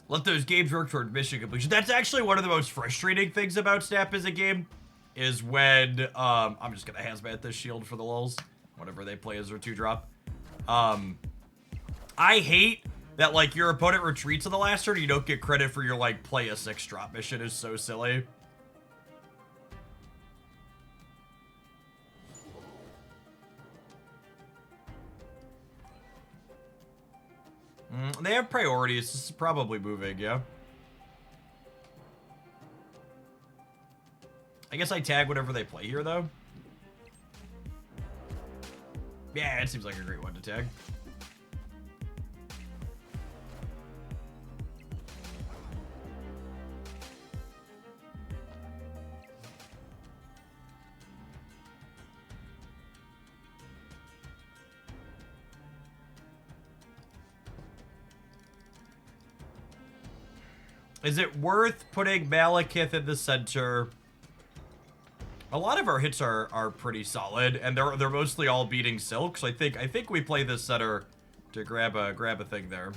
Let those games work toward mission completion. That's actually one of the most frustrating things about Snap as a game, is when, I'm just gonna hazmat this shield for the lulz, whatever they play as their 2-drop. I hate that, like, your opponent retreats on the last turn, you don't get credit for your, like, play a 6-drop mission is so silly. They have priorities. This is probably moving, yeah. I guess I tag whatever they play here, though. Yeah, it seems like a great one to tag. Is it worth putting Malekith in the center? A lot of our hits are pretty solid, and they're mostly all beating Silk. So I think we play this center to grab a thing there.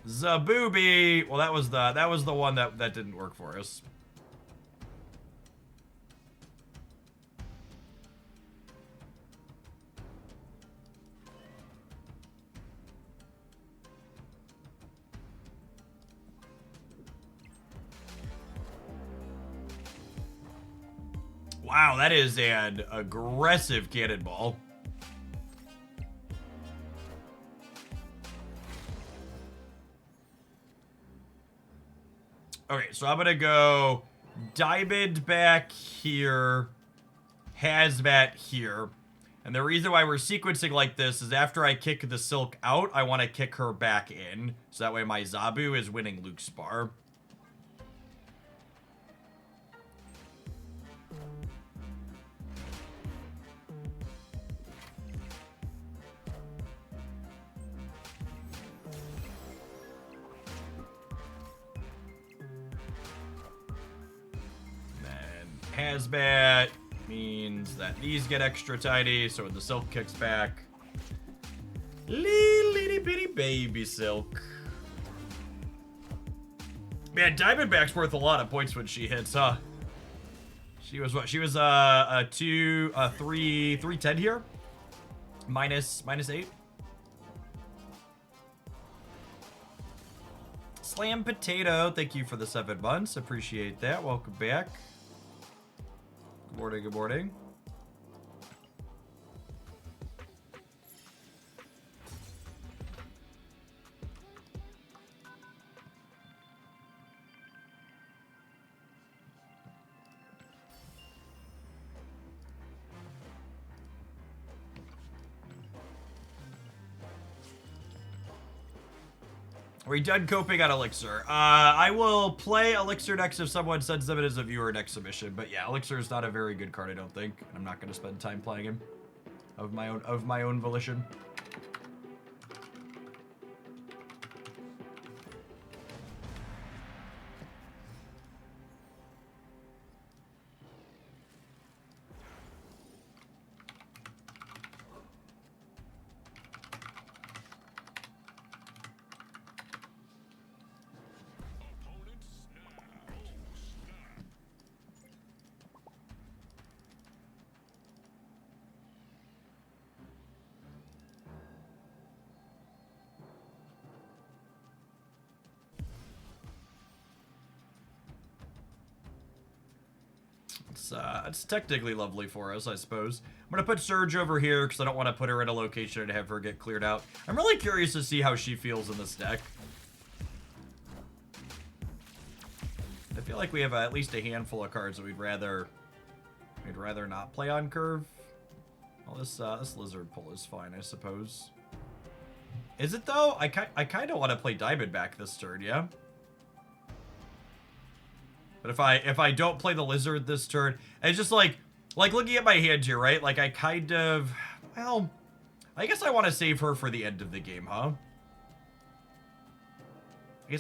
Zabooby. Well, that was the one that didn't work for us. Wow, that is an aggressive cannonball. Okay, so I'm gonna go Diamond back here, Hazmat here. And the reason why we're sequencing like this is after I kick the Silk out, I want to kick her back in. So that way my Zabu is winning Luke's bar. Hazmat means that these get extra tiny, so when the Silk kicks back, little bitty baby Silk. Man, Diamondback's worth a lot of points when she hits, huh? She was what? She was a 310 here, minus 8. Slam Potato, thank you for the 7 months. Appreciate that. Welcome back. Good morning, good morning. Are we done coping on Elixir? I will play Elixir next if someone sends them in as a viewer next submission. But yeah, Elixir is not a very good card, I don't think. I'm not going to spend time playing him of my own volition. It's technically lovely for us, I suppose. I'm gonna put Surge over here because I don't want to put her in a location and have her get cleared out. I'm really curious to see how she feels in this deck. I feel like we have at least a handful of cards that we'd rather not play on curve. Well, this lizard pull is fine, I suppose. Is it though? I kind of want to play Diamondback this turn, yeah. But if I don't play the lizard this turn, it's just like looking at my hand here, right? Like I kind of, well, I guess I want to save her for the end of the game, huh?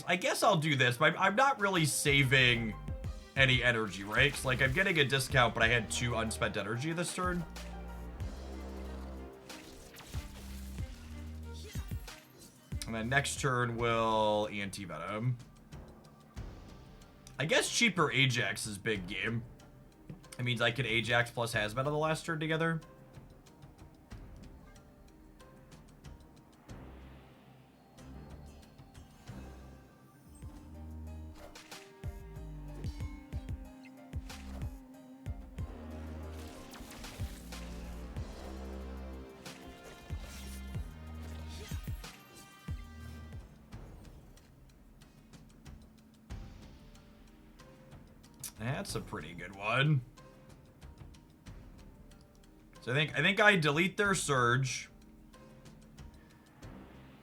I guess I'll do this, but I'm not really saving any energy, right? 'Cause, like, I'm getting a discount, but I had 2 unspent energy this turn. And then next turn will anti-venom. I guess cheaper Ajax is big game. It means I could Ajax plus Hazmat on the last turn together. That's a pretty good one. So I think I delete their surge.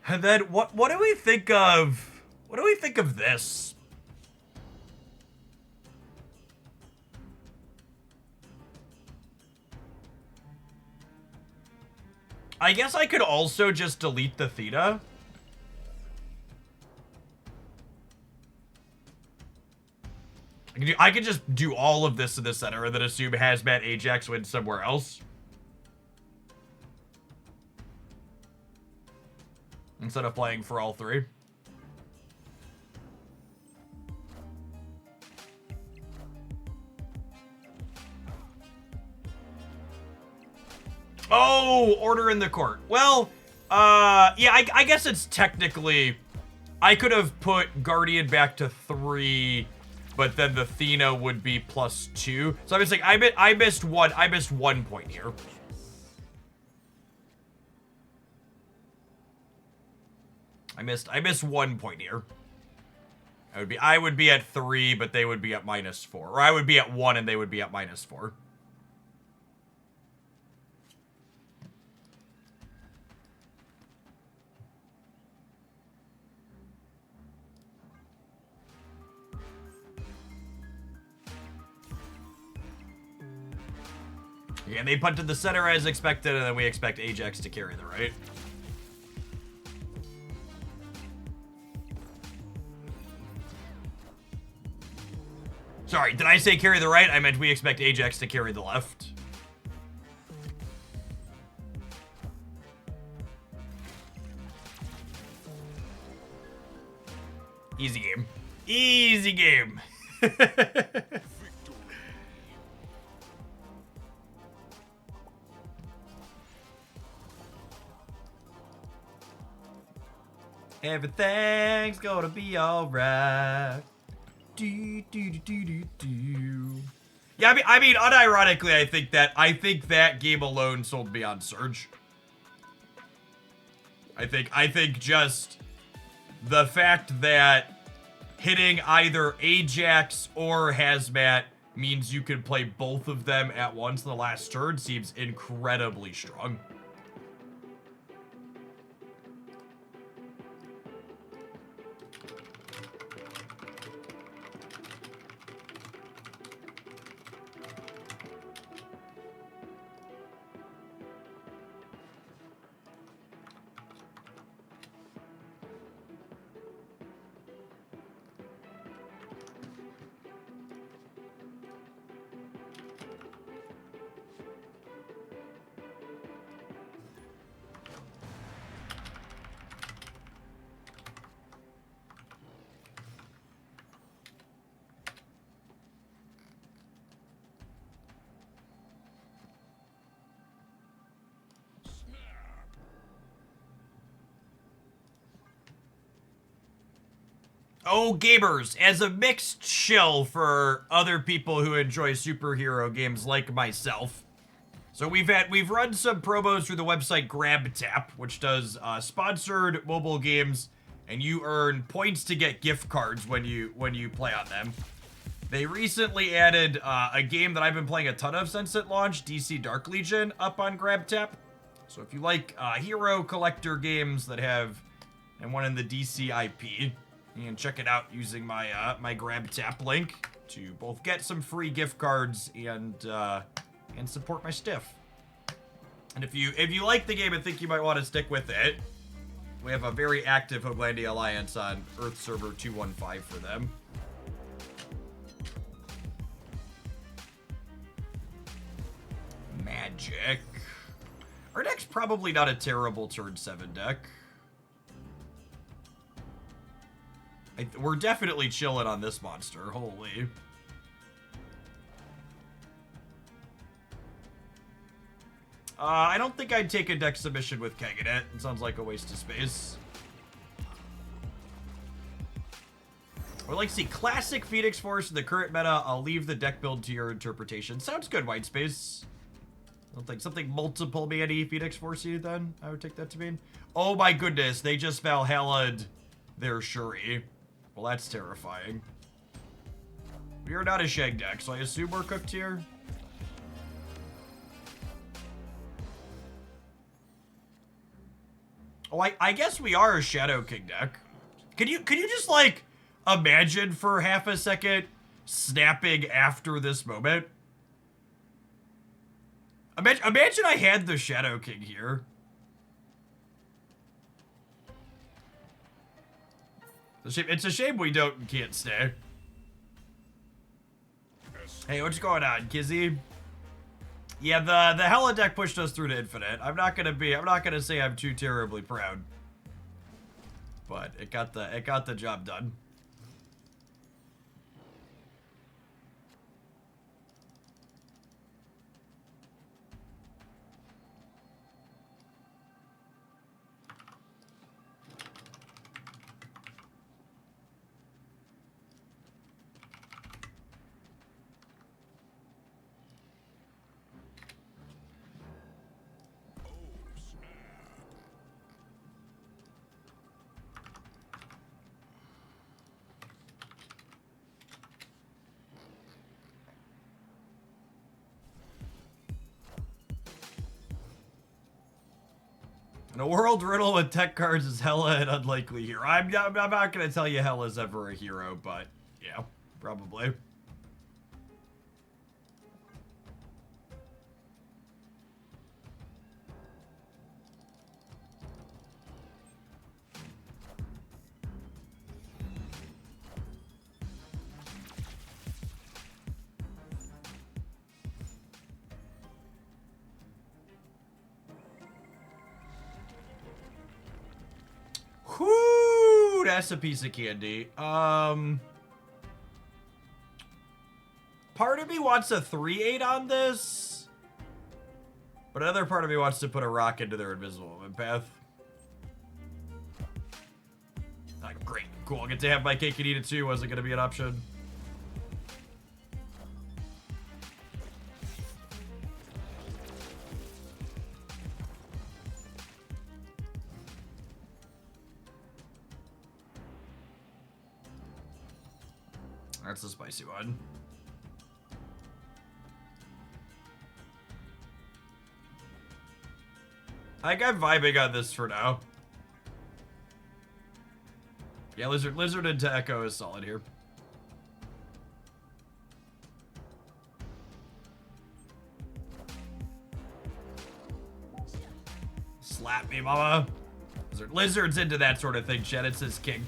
And then what do we think of this? I guess I could also just delete the theta. I could just do all of this in the center and then assume Hazmat Ajax wins somewhere else. Instead of playing for all 3. Oh, order in the court. Well, yeah, I guess it's technically... I could have put Guardian back to 3... but then the Athena would be +2. So I was like, I missed 1 point here. I missed 1 point here. I would be at 3, but they would be at -4. Or I would be at 1 and they would be at -4. Yeah, they punted the center as expected, and then we expect Ajax to carry the right. Sorry, did I say carry the right? I meant we expect Ajax to carry the left. Easy game. Easy game. Everything's gonna be alright. Do, do, do, do, do, do. Yeah, I mean, unironically, I think that game alone sold me on Surge. I think just the fact that hitting either Ajax or Hazmat means you can play both of them at once in the last turn seems incredibly strong. Oh, gamers, as a mixed shill for other people who enjoy superhero games like myself. So we've run some promos through the website GrabTap, which does sponsored mobile games, and you earn points to get gift cards when you play on them. They recently added a game that I've been playing a ton of since it launched, DC Dark Legion, up on GrabTap. So if you like hero collector games that have and one in the DC IP, you can check it out using my my GrabTap link to both get some free gift cards and support my stiff. And if you like the game and think you might want to stick with it, We have a very active Homelandia Alliance on Earth Server 215 for them. Magic. Our deck's probably not a terrible turn 7 deck. We're definitely chilling on this monster. Holy. I don't think I'd take a deck submission with Keg in it. It sounds like a waste of space. I would like to see classic Phoenix Force in the current meta. I'll leave the deck build to your interpretation. Sounds good, White Space. I don't think something multiple mana Phoenix Force-y then. I would take that to mean. Oh my goodness, they just Valhalla'd their Shuri. Well, that's terrifying. We are not a Shag deck, so I assume we're cooked here. Oh, I guess we are a Shadow King deck. Could you just like imagine for half a second snapping after this moment? Imagine I had the Shadow King here. It's a shame we can't stay. Hey, what's going on, Kizzy? Yeah, the Hella deck pushed us through to infinite. I'm not gonna say I'm too terribly proud. But it got the job done. In a world riddled with tech cards is Hella an unlikely hero. I'm not gonna tell you Hella's ever a hero, but yeah, probably. Whoo, that's a piece of candy. Part of me wants a 3/8 on this, but another part of me wants to put a rock into their invisible movement path. Great, cool. I get to have my cake and eat it too. Wasn't gonna be an option. That's a spicy one. I think I'm vibing on this for now. Yeah, Lizard into Echo is solid here. Slap me, mama. Lizard's into that sort of thing, Shed. It's his kink.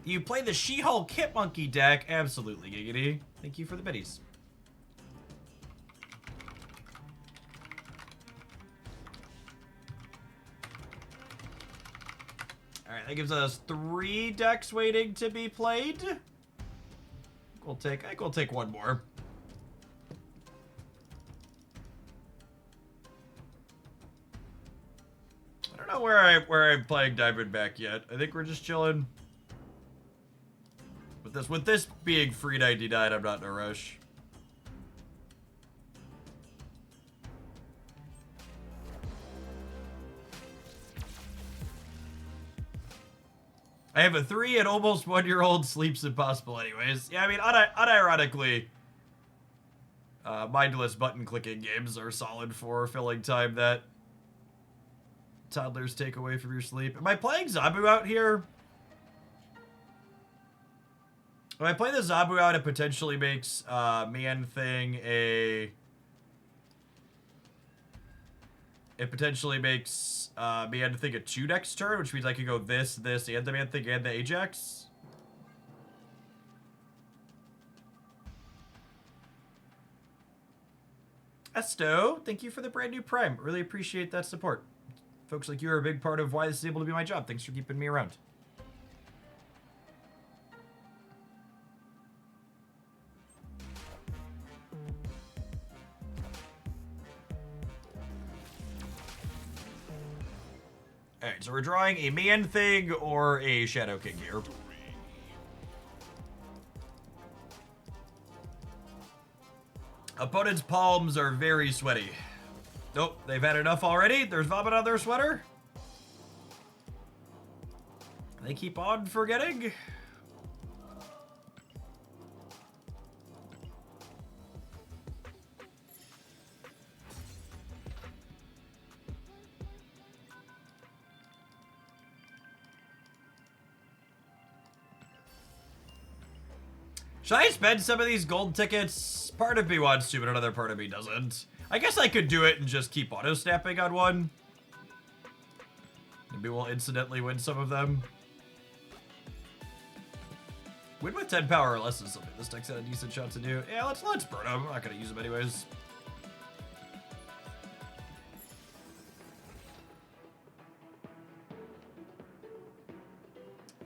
You play the She-Hulk Hit Monkey deck? Absolutely, Giggity. Thank you for the biddies. Alright, that gives us 3 decks waiting to be played. I think we'll take one more. I don't know where I'm playing Diamondback yet. I think we're just chilling. With this being free 99, I'm not in a rush. I have a 3 and almost 1-year-old. Sleep's impossible anyways. Yeah, I mean, unironically, mindless button clicking games are solid for filling time that toddlers take away from your sleep. Am I playing Zabu out here? When I play the Zabu out, it potentially makes Man Thing a it potentially makes Man-Thing a 2 next turn, which means I could go this, and the Man-Thing and the Ajax. Esto, thank you for the brand new Prime. Really appreciate that support. Folks like you are a big part of why this is able to be my job. Thanks for keeping me around. Alright, so we're drawing a Man-Thing or a Shadow King here. Opponent's palms are very sweaty. Nope, they've had enough already. There's vomit on their sweater. They keep on forgetting. Should I spend some of these gold tickets? Part of me wants to, but another part of me doesn't. I guess I could do it and just keep auto-snapping on one. Maybe we'll incidentally win some of them. Win with 10 power or less is something this deck's had a decent shot to do. Yeah, let's burn them. I'm not gonna use them anyways.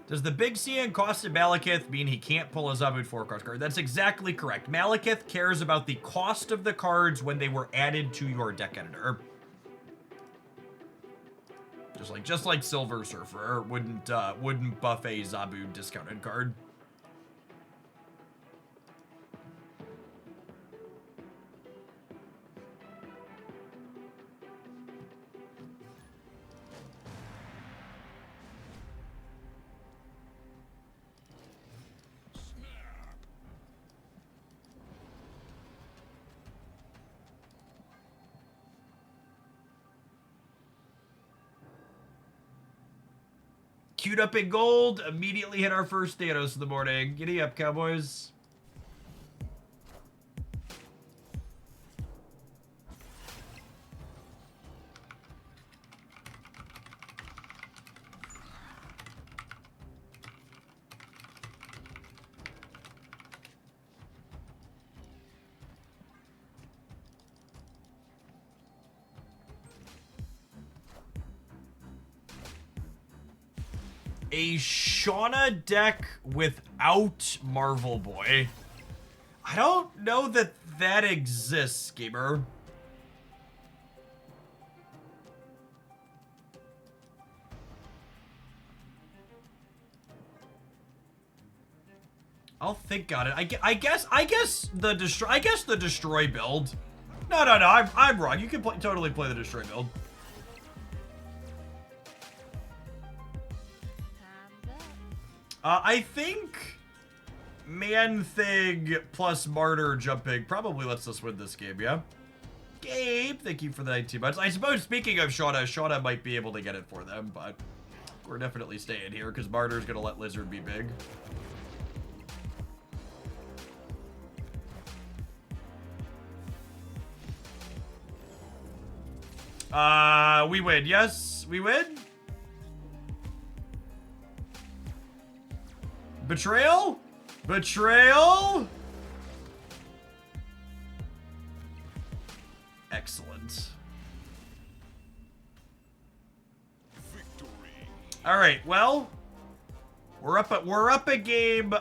Does the big C and cost of Malekith mean he can't pull a Zabud 4-cost card? That's exactly correct. Malekith cares about the cost of the cards when they were added to your deck editor. Just like Silver Surfer wouldn't buff a Zabud discounted card. Queued up in gold, immediately hit our first Thanos in the morning. Giddy up, Cowboys. A Shauna deck without Marvel Boy. I don't know that that exists, gamer. I'll think on it. I guess the destroy build. No. I'm wrong. You can totally play the destroy build. I think Man-Thing plus Martyr jumping probably lets us win this game, yeah? Gabe, thank you for the 19 months. I suppose, speaking of Shauna might be able to get it for them, but we're definitely staying here because Martyr's going to let Lizard be big. We win. Yes, we win. Betrayal? Betrayal? Excellent. Victory. All right, well, we're up a game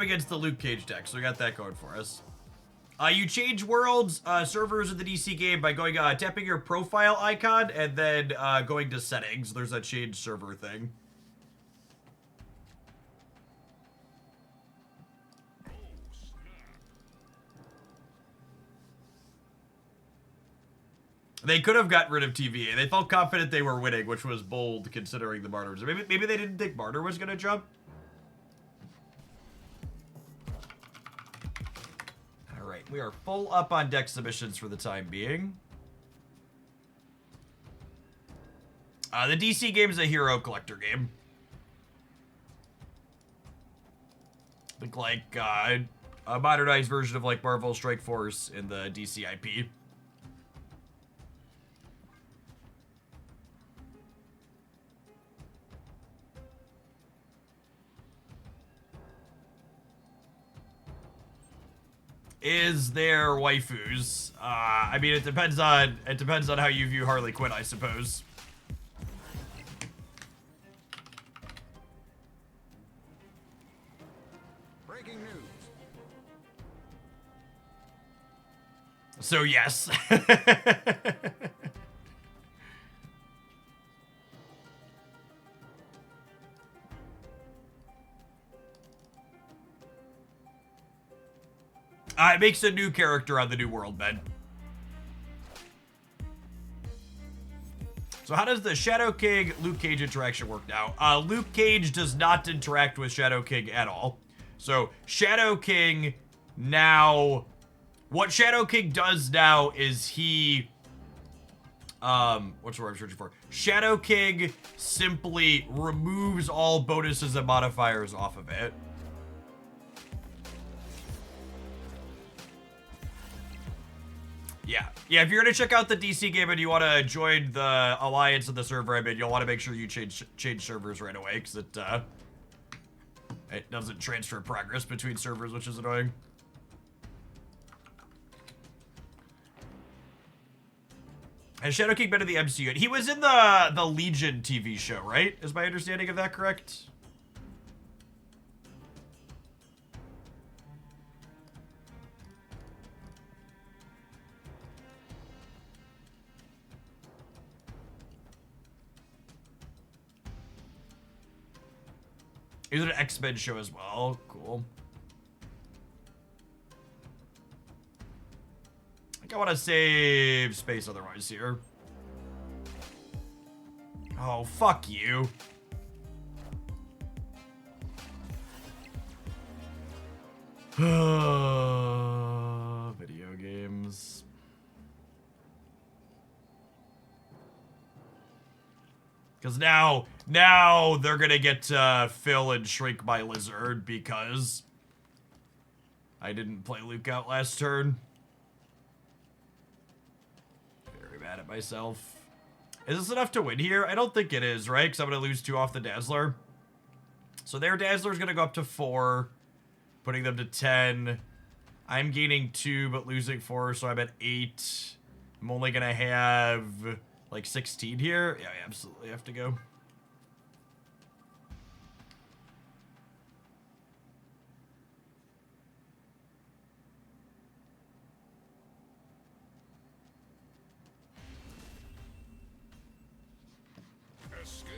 against the Luke Cage deck, so we got that going for us. You change worlds, servers of the DC game by going, tapping your profile icon and then going to settings. There's a change server thing. They could have gotten rid of TVA. They felt confident they were winning, which was bold considering the Martyrs. Maybe they didn't think Martyr was going to jump. All right, we are full up on deck submissions for the time being. The DC game is a hero collector game. Think like a modernized version of like Marvel Strike Force in the DC IP. is their waifus. I mean, it depends on how you view Harley Quinn, I suppose. Breaking news. So yes. It makes a new character on the New World, man. So how does the Shadow King Luke Cage interaction work now? Luke Cage does not interact with Shadow King at all. So Shadow King now, what Shadow King does now is he, what's the word I'm searching for? Shadow King simply removes all bonuses and modifiers off of it. Yeah, if you're gonna check out the DC game and you want to join the alliance of the server I'm in, you'll want to make sure you change servers right away, because it doesn't transfer progress between servers, which is annoying. Has Shadow King been in the MCU? He was in the Legion TV show, right? Is my understanding of that correct? He was in an X-Men show as well. Cool. I think I want to save space otherwise here. Oh, fuck you. Video games. Because now they're gonna get to fill and shrink my lizard because I didn't play Luke out last turn. Very mad at myself. Is this enough to win here? I don't think it is, right? Because I'm gonna lose 2 off the Dazzler. So their Dazzler's gonna go up to 4, putting them to 10. I'm gaining 2, but losing 4, so I'm at 8. I'm only gonna have like 16 here. Yeah, I absolutely have to go. Escaped.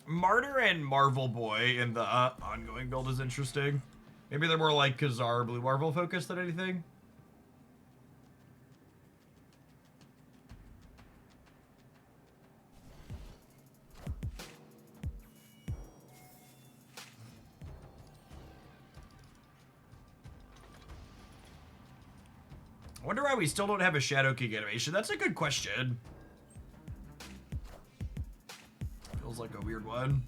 Martyr and Marvel Boy in the ongoing build is interesting. Maybe they're more like Khazar Blue Marvel focused than anything. I wonder why we still don't have a Shadow King animation. That's a good question. Feels like a weird one.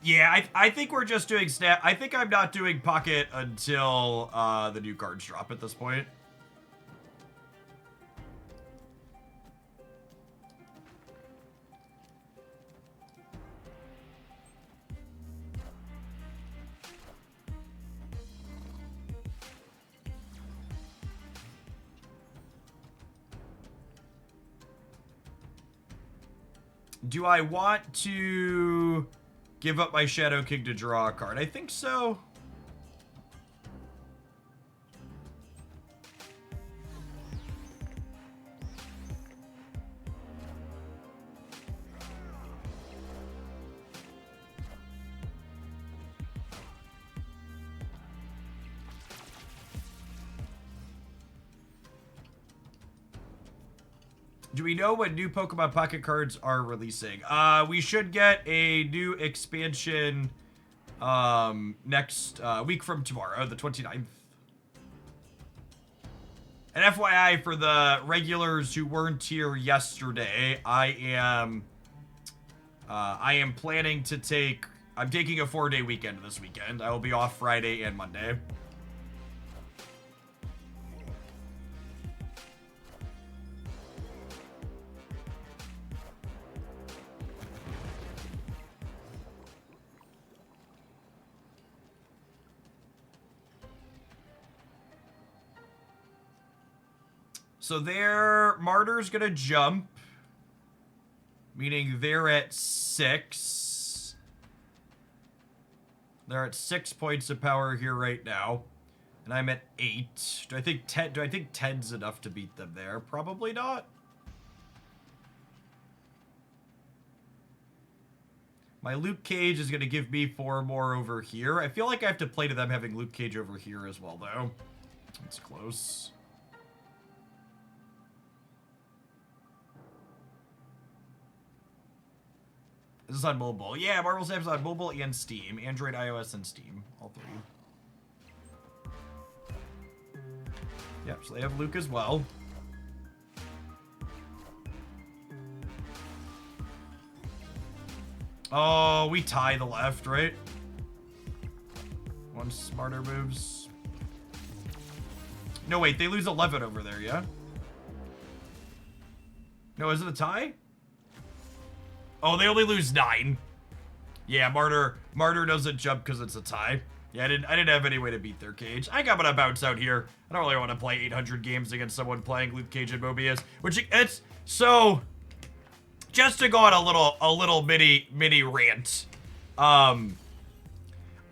Yeah, I think we're just doing snap. I think I'm not doing Pocket until the new cards drop at this point. Do I want to give up my Shadow King to draw a card? I think so. Do we know when new Pokemon Pocket cards are releasing? We should get a new expansion next week from tomorrow, the 29th. And FYI, for the regulars who weren't here yesterday, I am planning to take I'm taking a 4-day weekend this weekend. I will be off Friday and Monday. So their Martyr's gonna jump, meaning they're at 6. They're at 6 points of power here right now, and I'm at 8. Do I think 10? Do I think 10's enough to beat them there? Probably not. My Luke Cage is gonna give me 4 more over here. I feel like I have to play to them having Luke Cage over here as well, though. It's close. This is on mobile. Yeah, Marvel Snap's on mobile and Steam. Android, iOS, and Steam. All 3. Yep, so they have Luke as well. Oh, we tie the left, right? One smarter moves. No, wait, they lose 11 over there, yeah? No, is it a tie? Oh, they only lose 9. Yeah, Martyr doesn't jump because it's a tie. Yeah, I didn't have any way to beat their Cage. I think I'm gonna bounce out here. I don't really want to play 800 games against someone playing Luke Cage and Mobius, which it's so. Just to go on a little mini rant. I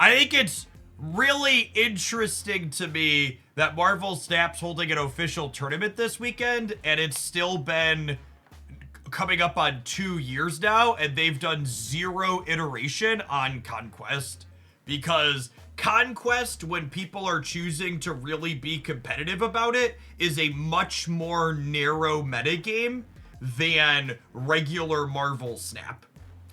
think it's really interesting to me that Marvel Snap's holding an official tournament this weekend, and it's still been coming up on 2 years now, and they've done 0 iteration on Conquest, because Conquest, when people are choosing to really be competitive about it, is a much more narrow metagame than regular Marvel Snap.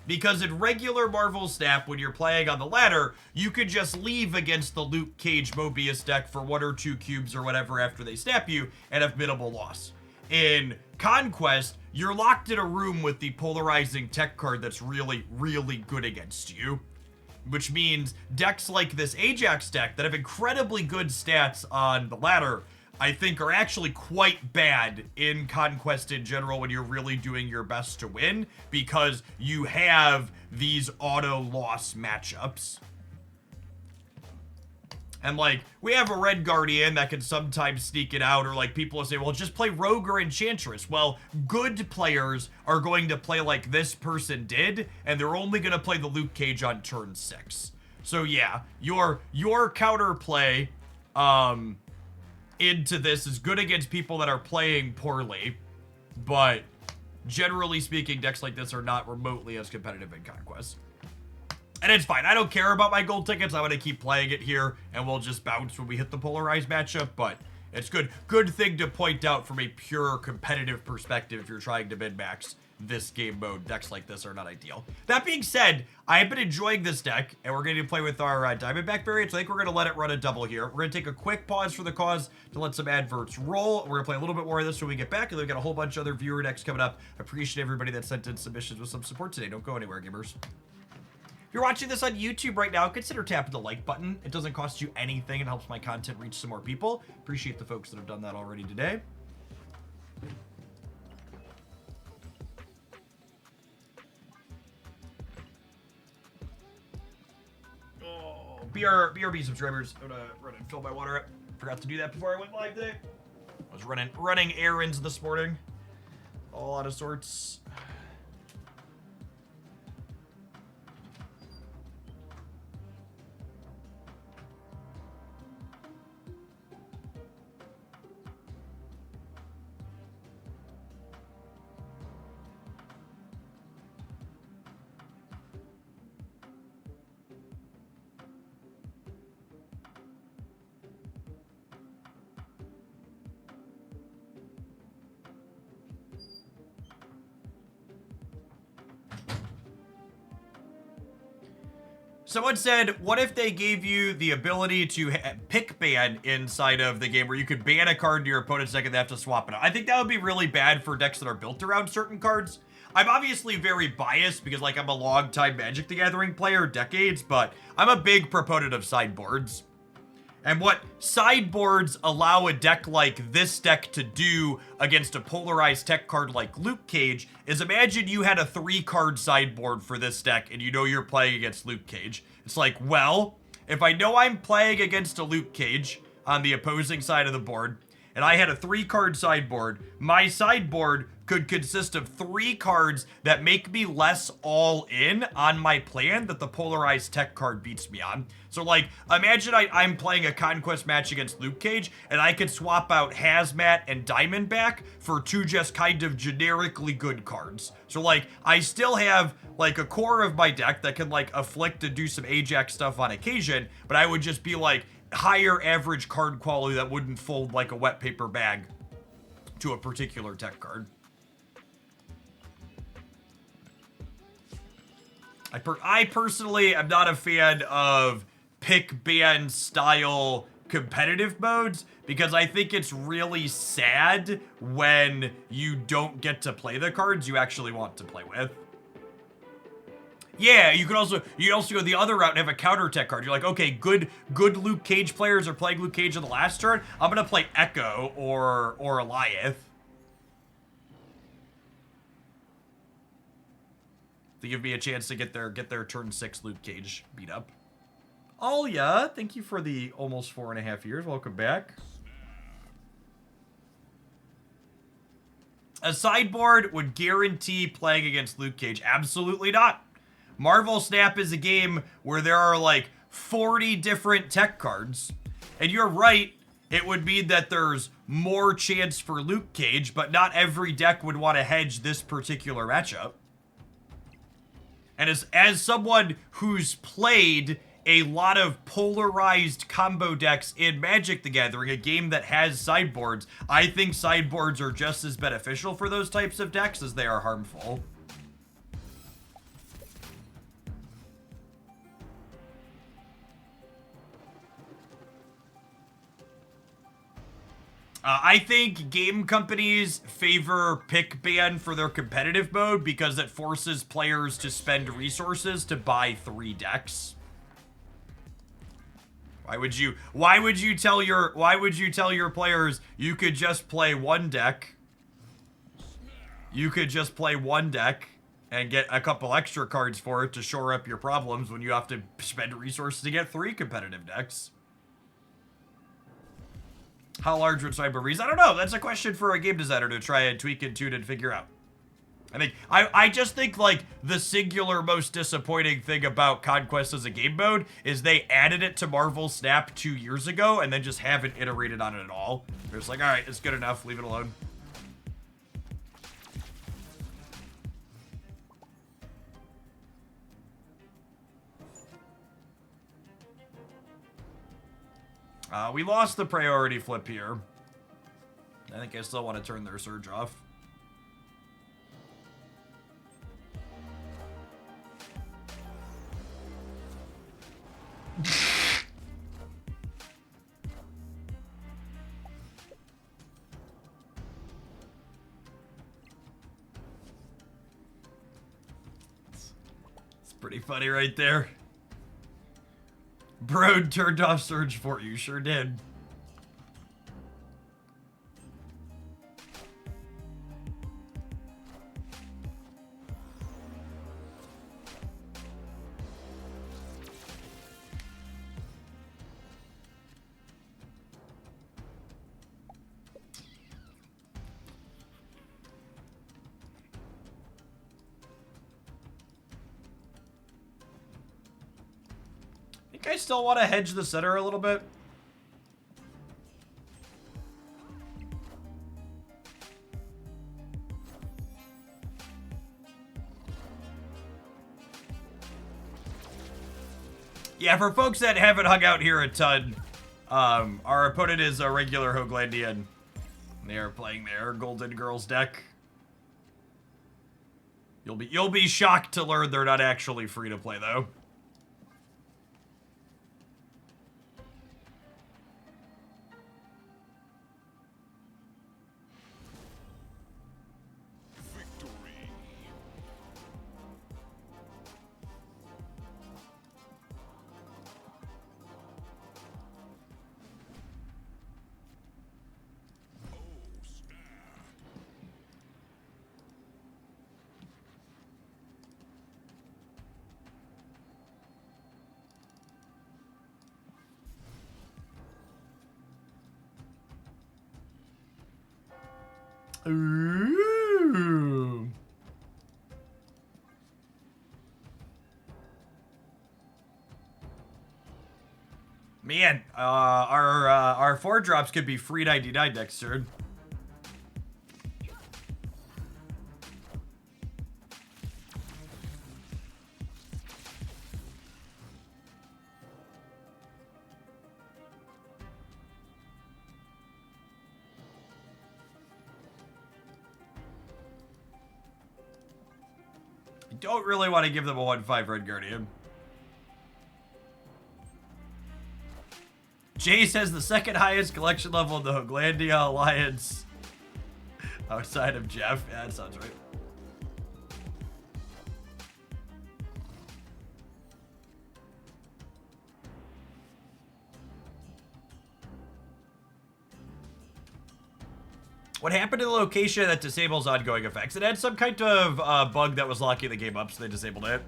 Because in regular Marvel Snap, when you're playing on the ladder, you could just leave against the Luke Cage Mobius deck for 1 or 2 cubes or whatever after they snap you and have minimal loss. In Conquest, you're locked in a room with the polarizing tech card that's really, really good against you. Which means decks like this Ajax deck that have incredibly good stats on the ladder, I think are actually quite bad in Conquest in general when you're really doing your best to win, because you have these auto loss matchups. And like, we have a Red Guardian that can sometimes sneak it out, or like people will say, well, just play Rogue or Enchantress. Well, good players are going to play like this person did, and they're only going to play the Luke Cage on turn 6. So yeah, your counterplay into this is good against people that are playing poorly, but generally speaking, decks like this are not remotely as competitive in Conquest. And it's fine. I don't care about my gold tickets. I'm going to keep playing it here, and we'll just bounce when we hit the polarized matchup, but it's good. Good thing to point out from a pure competitive perspective if you're trying to min-max this game mode. Decks like this are not ideal. That being said, I've been enjoying this deck, and we're going to play with our Diamondback variant, so I think we're going to let it run a double here. We're going to take a quick pause for the cause to let some adverts roll. We're going to play a little bit more of this when we get back, and then we've got a whole bunch of other viewer decks coming up. I appreciate everybody that sent in submissions with some support today. Don't go anywhere, gamers. If you're watching this on YouTube right now, consider tapping the like button. It doesn't cost you anything and helps my content reach some more people. Appreciate the folks that have done that already today. Oh, BRB subscribers. I'm gonna run and fill my water up. Forgot to do that before I went live today. I was running errands this morning. All out of sorts. Someone said, what if they gave you the ability to pick ban inside of the game where you could ban a card to your opponent's deck and they have to swap it out? I think that would be really bad for decks that are built around certain cards. I'm obviously very biased because, like, I'm a long-time Magic the Gathering player, decades, but I'm a big proponent of sideboards. And what sideboards allow a deck like this deck to do against a polarized tech card like Luke Cage is, imagine you had a 3-card sideboard for this deck and you know you're playing against Luke Cage. It's like, well, if I know I'm playing against a Luke Cage on the opposing side of the board, and I had a 3-card sideboard, my sideboard could consist of 3 cards that make me less all in on my plan that the polarized tech card beats me on. So, like, imagine I'm playing a Conquest match against Luke Cage, and I could swap out Hazmat and Diamondback for 2 just kind of generically good cards. So, like, I still have, like, a core of my deck that can, like, afflict and do some Ajax stuff on occasion, but I would just be, like, higher average card quality that wouldn't fold like a wet paper bag to a particular tech card. I personally am not a fan of pick ban style competitive modes because I think it's really sad when you don't get to play the cards you actually want to play with. Yeah, you could also go the other route and have a counter tech card. You're like, okay, good Luke Cage players are playing Luke Cage in the last turn. I'm gonna play Echo or Eliath. To give me a chance to get their turn 6 Luke Cage beat up. Oh yeah, thank you for the almost 4.5 years. Welcome back. A sideboard would guarantee playing against Luke Cage. Absolutely not. Marvel Snap is a game where there are like 40 different tech cards. And you're right, it would mean that there's more chance for Luke Cage, but not every deck would want to hedge this particular matchup. And as someone who's played a lot of polarized combo decks in Magic the Gathering, a game that has sideboards, I think sideboards are just as beneficial for those types of decks as they are harmful. I think game companies favor pick ban for their competitive mode because it forces players to spend resources to buy 3 decks. Why would you tell your players you could just play 1 deck? You could just play 1 deck and get a couple extra cards for it to shore up your problems when you have to spend resources to get 3 competitive decks. How large would cyber be? I don't know. That's a question for a game designer to try and tweak and tune and figure out. I just think, like, the singular most disappointing thing about Conquest as a game mode is they added it to Marvel Snap 2 years ago and then just haven't iterated on it at all. They're just like, all right, it's good enough. Leave it alone. We lost the priority flip here. I think I still want to turn their surge off. It's pretty funny right there. Bro turned off surge for you, sure did. I still want to hedge the center a little bit. Yeah, for folks that haven't hung out here a ton, our opponent is a regular Hoaglandian. They are playing their Golden Girls deck. You'll be shocked to learn they're not actually free to play though. Ooh. Man, our 4-drops could be free 99 next turn. I don't really want to give them a 1/5 Red Guardian. Jace has the second highest collection level in the Hoaglandia Alliance outside of Jeff. Yeah, that sounds right. What happened to the location that disables ongoing effects? It had some kind of bug that was locking the game up, so they disabled it.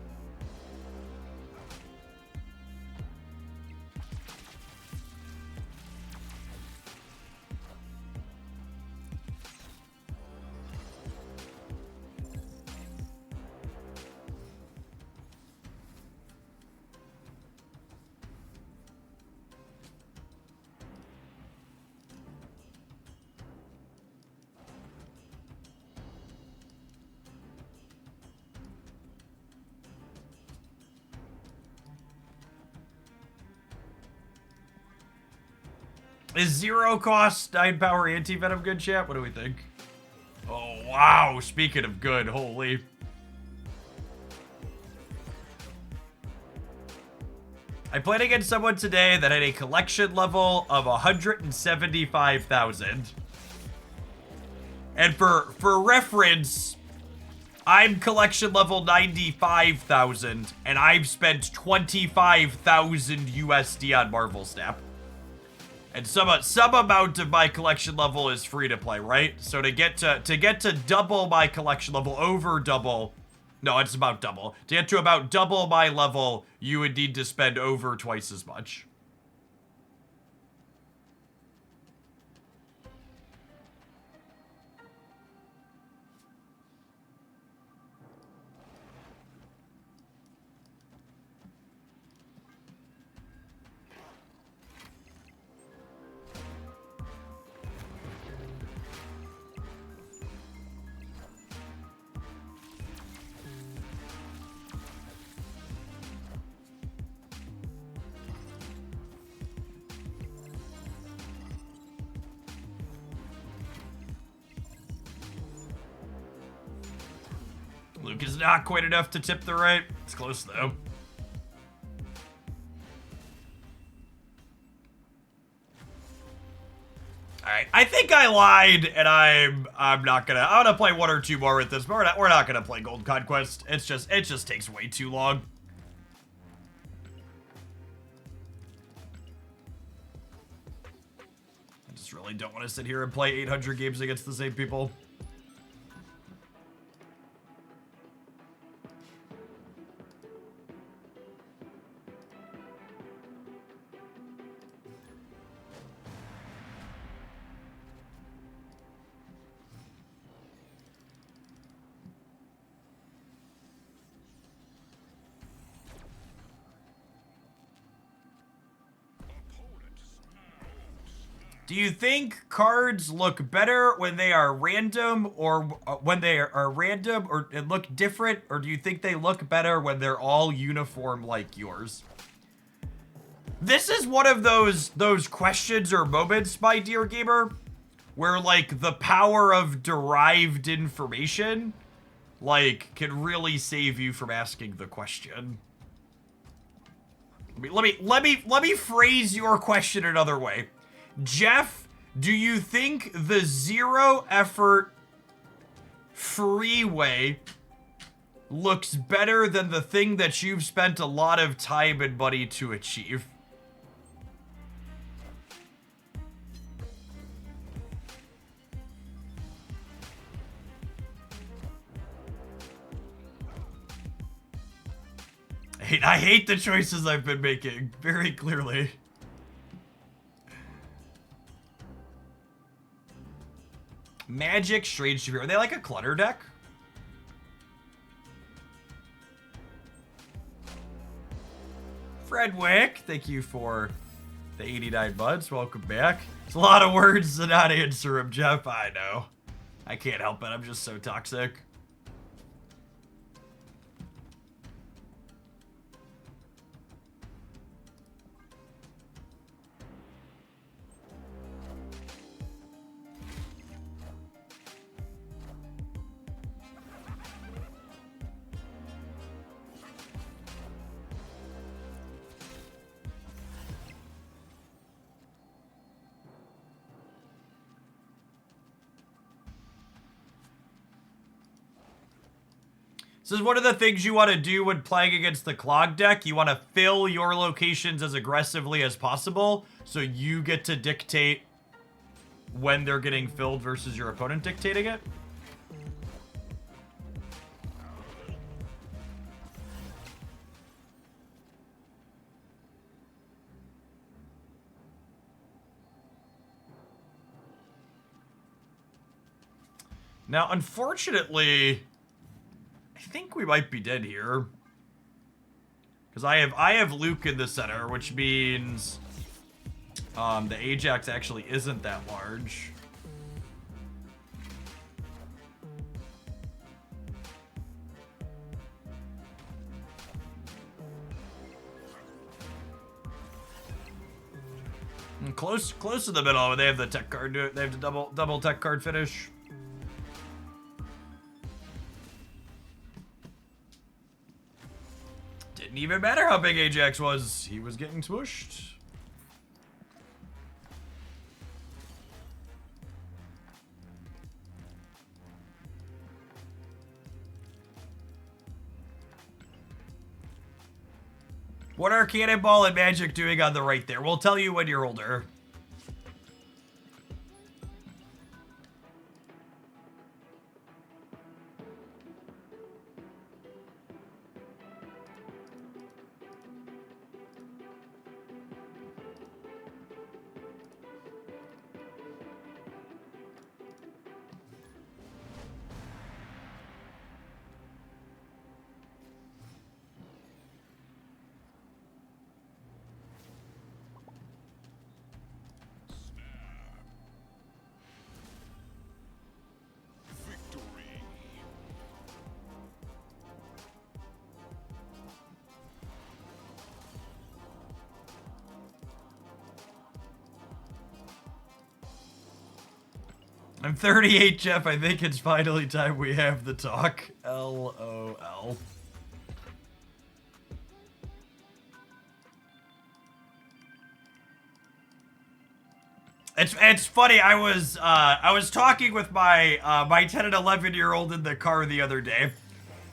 Is 0 cost 9 power anti-venom good, chat? What do we think? Oh, wow. Speaking of good, holy. I played against someone today that had a collection level of 175,000. And for reference, I'm collection level 95,000, and I've spent 25,000 USD on Marvel Snap. And some amount of my collection level is free to play, right? So to get to double my collection level, over double, no, it's about double. To get to about double my level, you would need to spend over twice as much. Luke is not quite enough to tip the right. It's close though. Alright, I think I lied, and I'm not gonna. I'm gonna play 1 or 2 more with this, but we're not gonna play Gold Conquest. It just takes way too long. I just really don't want to sit here and play 800 games against the same people. Do you think cards look better when they are random, or when they are random, or look different, or do you think they look better when they're all uniform like yours? This is one of those questions or moments, my dear gamer, where like the power of derived information like can really save you from asking the question. Let me phrase your question another way. Jeff, do you think the 0 effort freeway looks better than the thing that you've spent a lot of time and money to achieve? I hate the choices I've been making, very clearly. Magic, Strange Superior. Are they like a clutter deck? Fredwick, thank you for the 89 months. Welcome back. It's a lot of words to not answer them, Jeff. I know. I can't help it. I'm just so toxic. This is one of the things you want to do when playing against the clog deck. You want to fill your locations as aggressively as possible, so you get to dictate when they're getting filled versus your opponent dictating it. Now, unfortunately, I think we might be dead here. Because I have Luke in the center, which means the Ajax actually isn't that large. And close to the middle, they have the tech card. They have the double tech card finish. Didn't even matter how big Ajax was. He was getting smooshed. What are Cannonball and Magic doing on the right there? We'll tell you when you're older. I'm 38, Jeff. I think it's finally time we have the talk. LOL. It's funny. I was talking with my my 10 and 11-year-old in the car the other day,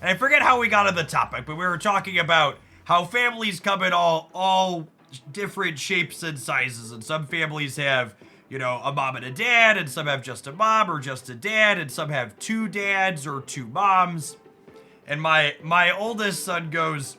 and I forget how we got on the topic, but we were talking about how families come in all different shapes and sizes, and some families have, you know, a mom and a dad, and some have just a mom or just a dad, and some have two dads or two moms. And my oldest son goes,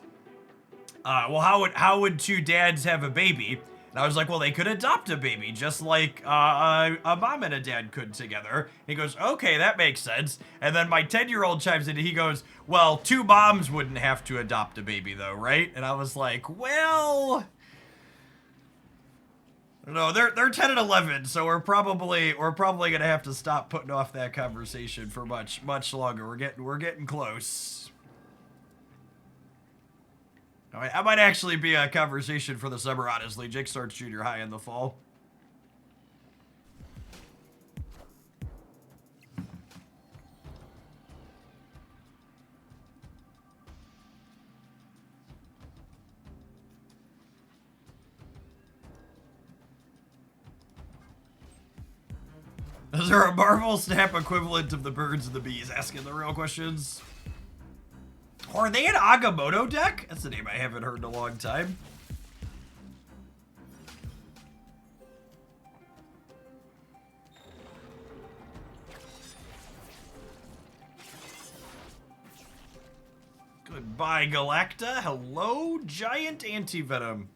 well, how would two dads have a baby? And I was like, well, they could adopt a baby, just like a mom and a dad could together. He goes, okay, that makes sense. And then my 10-year-old chimes in, and he goes, well, two moms wouldn't have to adopt a baby, though, right? And I was like, well, no, they're 10 and 11, so we're probably gonna have to stop putting off that conversation for much longer. We're getting close. All right, that might actually be a conversation for the summer, honestly. Jake starts junior high in the fall. Is there a Marvel Snap equivalent of the birds and the bees? Asking the real questions. Or are they an Agamotto deck? That's a name I haven't heard in a long time. Goodbye, Galacta. Hello, Giant Antivenom.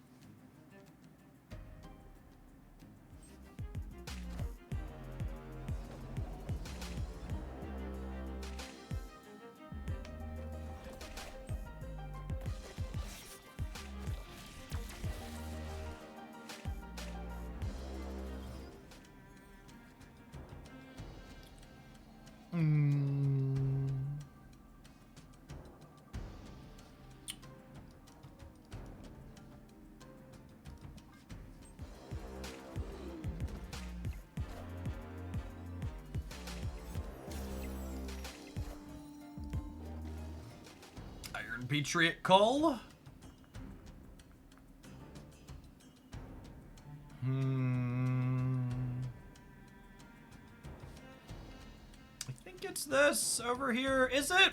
Iron Patriot Cull. I think it's this over here. Is it?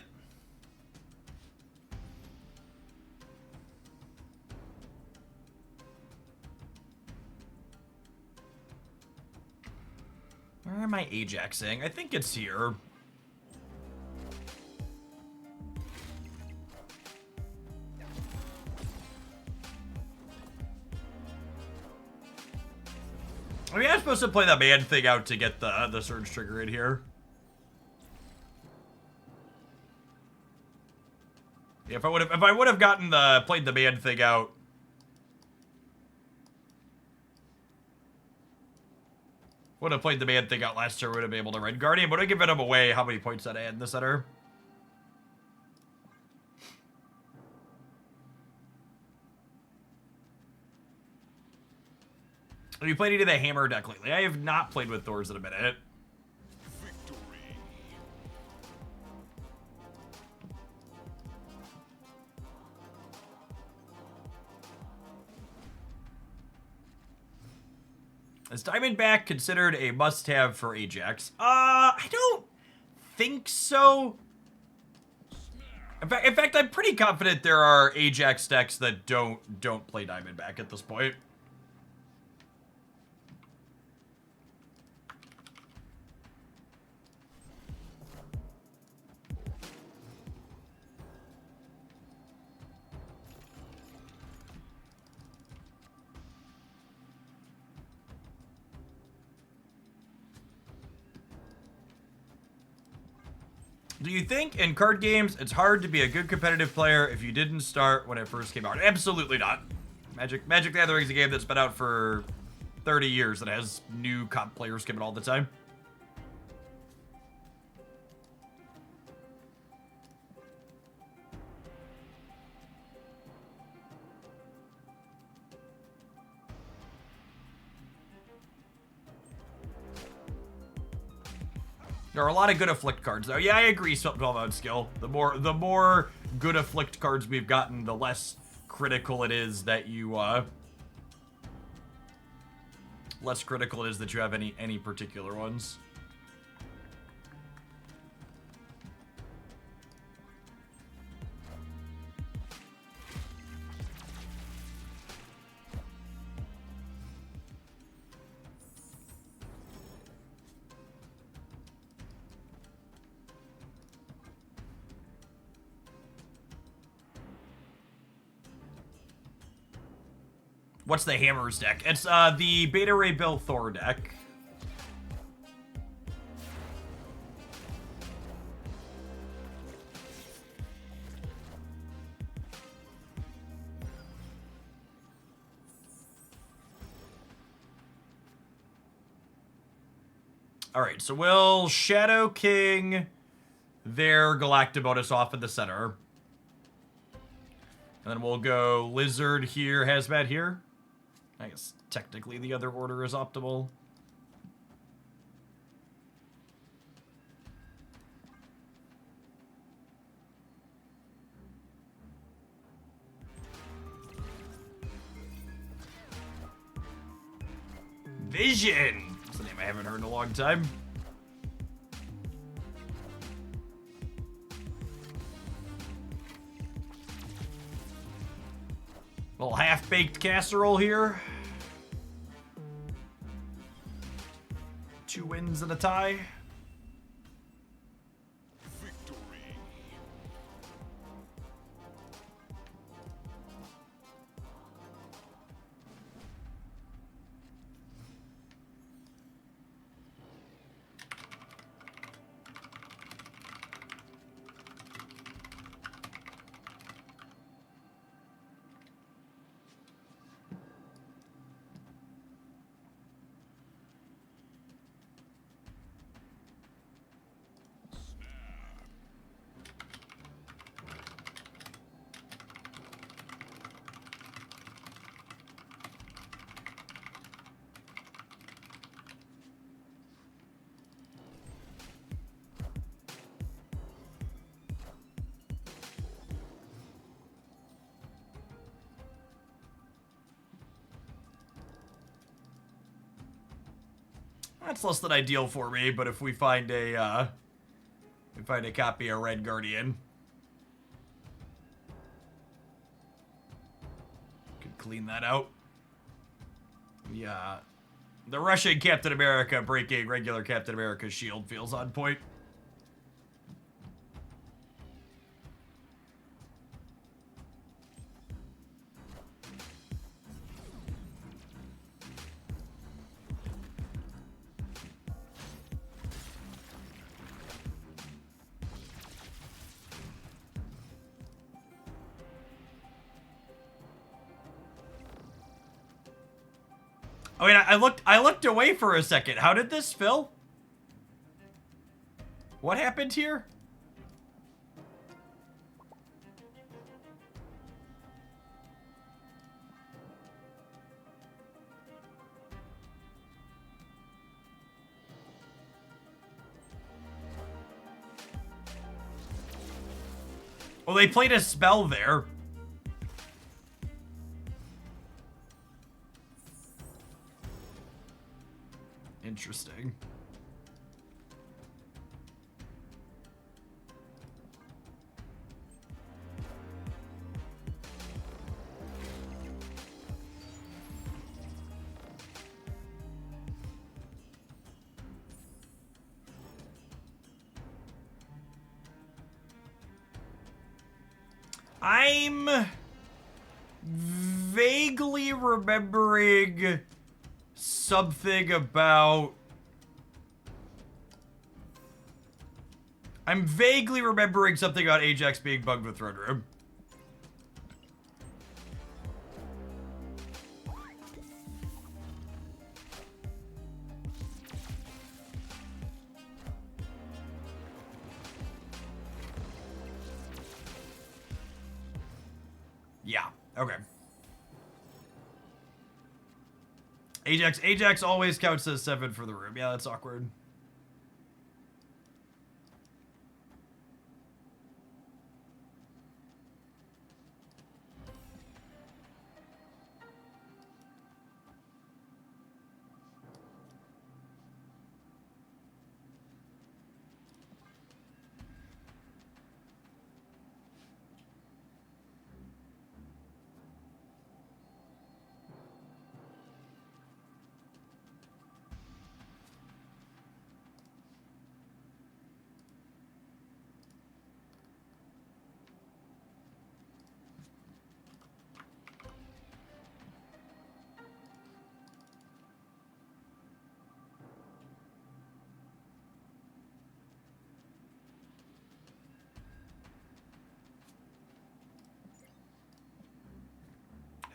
Where am I Ajaxing? I think it's here. I mean, I'm supposed to play that man thing out to get the surge trigger in here. Yeah, if I would have gotten played the man thing out. Would have played the man thing out last year, would have been able to Red Guardian. Would have given him away. How many points did I add in the center? Have you played any of the Hammer deck lately? I have not played with Thors in a minute. Victory. Is Diamondback considered a must-have for Ajax? I don't think so. In fact, I'm pretty confident there are Ajax decks that don't play Diamondback at this point. Do you think in card games it's hard to be a good competitive player if you didn't start when it first came out? Absolutely not. Magic the Gathering is a game that's been out for 30 years that has new comp players coming all the time. There are a lot of good afflict cards, though. Yeah, I agree. 12 out skill. The more good afflict cards we've gotten, the less critical it is that you less critical it is that you have any particular ones. What's the Hammers deck? It's the Beta Ray Bill Thor deck. Alright, so we'll Shadow King their Galactibonus off in the center. And then we'll go Lizard here, Hazmat here. I guess technically the other order is optimal. Vision! That's a name I haven't heard in a long time. Little half-baked casserole here. 2 wins and a tie. Victory. That's less than ideal for me, but if we find a copy of Red Guardian, could clean that out. Yeah. The Russian Captain America breaking regular Captain America's shield feels on point. I mean, I looked away for a second. How did this fill? What happened here? Well, they played a spell there. Interesting. I'm vaguely remembering something about... I'm vaguely remembering something about Ajax being bugged with Throne Room. Yeah, okay. Ajax always counts as 7 for the room. Yeah, that's awkward.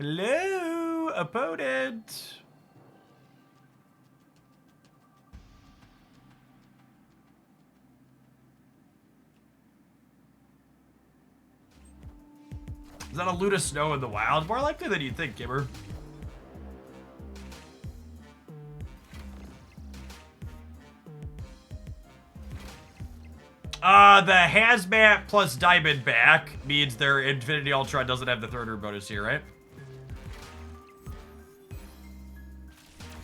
Hello, opponent. Is that a loot of snow in the wild? More likely than you'd think, Gibber. The Hazmat plus Diamond back means their Infinity Ultron doesn't have the third room bonus here, right?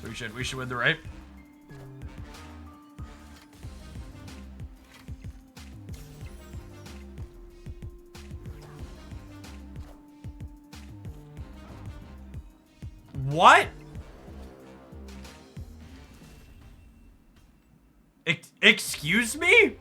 So we should win the right. What? Excuse me?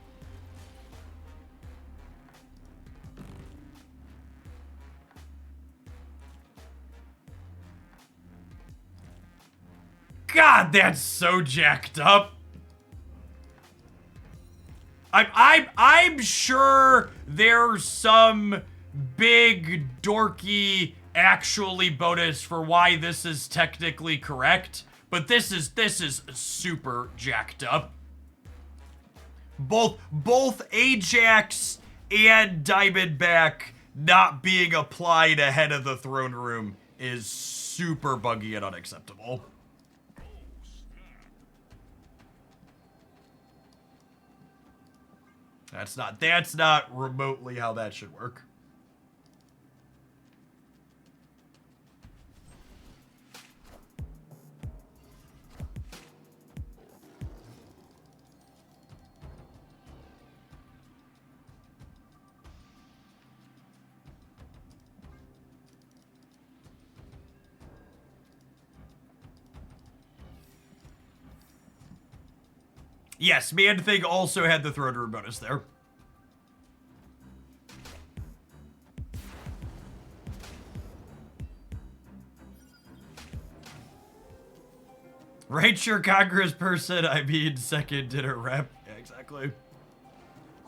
God, that's so jacked up. I'm sure there's some big dorky actually bonus for why this is technically correct, but this is super jacked up. Both Ajax and Diamondback not being applied ahead of the throne room is super buggy and unacceptable. That's not remotely how that should work. Yes, Man-Thing also had the Throne Room bonus there. Right, your congressperson, I mean second dinner rep. Yeah, exactly.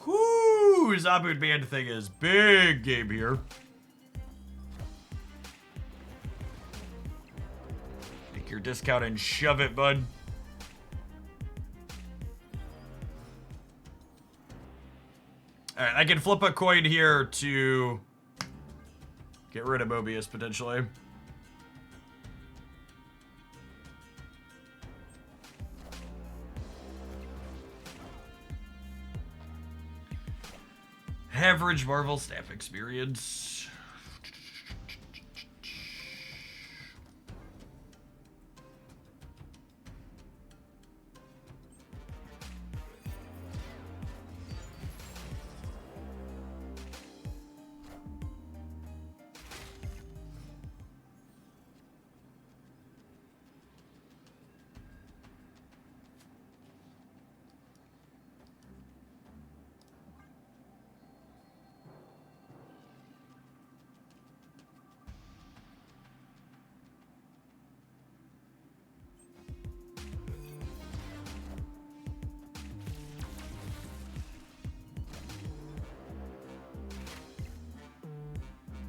Whoo! Zabu and Man-Thing is big game here. Take your discount and shove it, bud. Alright, I can flip a coin here to get rid of Mobius, potentially. Average Marvel staff experience.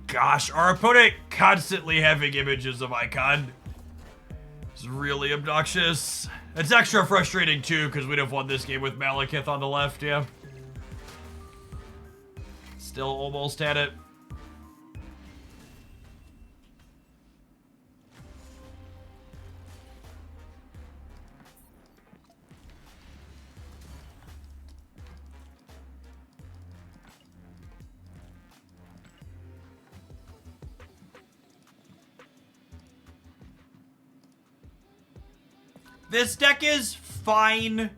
Gosh, our opponent constantly having images of Icon is really obnoxious. It's extra frustrating too, because we'd have won this game with Malekith on the left, yeah. Still almost had it. This deck is fine.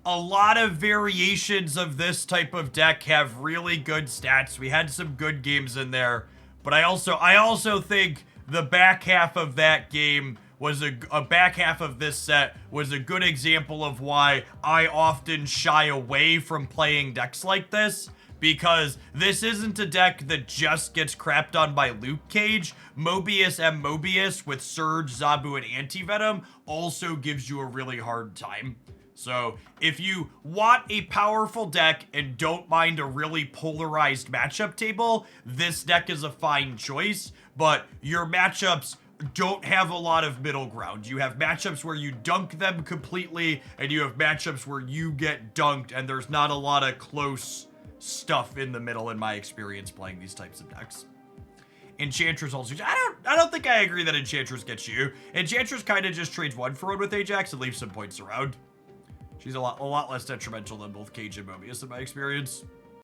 A lot of variations of this type of deck have really good stats. We had some good games in there, but I also think the back half of that game was a back half of this set was a good example of why I often shy away from playing decks like this. Because this isn't a deck that just gets crapped on by Luke Cage. Mobius and Mobius with Surge, Zabu, and Anti-Venom also gives you a really hard time. So if you want a powerful deck and don't mind a really polarized matchup table, this deck is a fine choice. But your matchups don't have a lot of middle ground. You have matchups where you dunk them completely, and you have matchups where you get dunked, and there's not a lot of close stuff in the middle in my experience playing these types of decks. Enchantress also, I don't think I agree that Enchantress gets you. Enchantress kind of just trades 1-for-1 with Ajax and leaves some points around. She's a lot less detrimental than both Cage and Mobius in my experience.